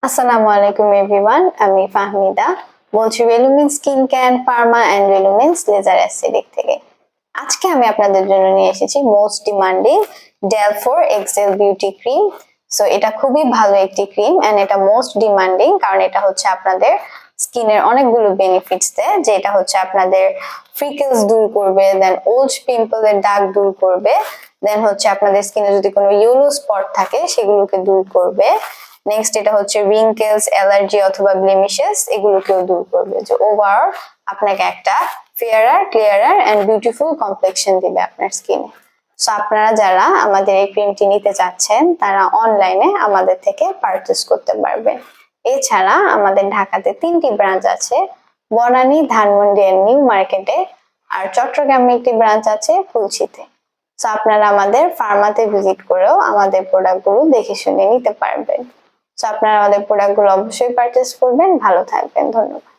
আসসালামু আলাইকুম এভরিওয়ান, আমি ফাহমিদা বলছি Relumin skin care pharma and Relumins laser aesthetic থেকে। আজকে আমি আপনাদের জন্য নিয়ে এসেছি মোস্ট ডিমান্ডিং ডেল4 এক্সেল বিউটি ক্রিম। সো এটা খুবই ভালো একটি ক্রিম এন্ড এটা মোস্ট ডিমান্ডিং কারণ এটা হচ্ছে আপনাদের স্কিনের অনেকগুলো বেনিফিটস দেয়, যেটা হচ্ছে আপনাদের ফ্রিকেলস দূর করবে, দেন ওল্ড পিম্পলের দাগ দূর করবে, দেন হচ্ছে আপনাদের স্কিনে যদি কোনো ইয়েলো স্পট থাকে সেগুলোকে দূর করবে। নেক্সট এটা হচ্ছে রিঙ্কেলস, অ্যালার্জি অথবা ব্লেমিশেস এগুলোকেও দূর করবে। যে ওভারঅল আপনাকে একটা fairer, clearer and beautiful complexion দিবে আপনার স্কিনে। সো আপনারা যারা আমাদের এই ক্রিমটি নিতে চাচ্ছেন তারা অনলাইনে আমাদের থেকে পারচেজ করতে পারবেন। এছাড়া আমাদের ঢাকাতে 3টি ব্রাঞ্চ আছে, বনানী, ধানমন্ডি এন্ড নিউ মার্কেটে, আর চট্টগ্রামে একটি ব্রাঞ্চ আছে ফুলছিতে। সো আপনারা আমাদের ফার্মাতে ভিজিট করেও আমাদের প্রোডাক্টগুলো দেখে শুনে নিতে পারবেন। সো আপনারা আমাদের প্রোডাক্টগুলো অবশ্যই পারচেজ করবেন। ভালো থাকবেন, ধন্যবাদ।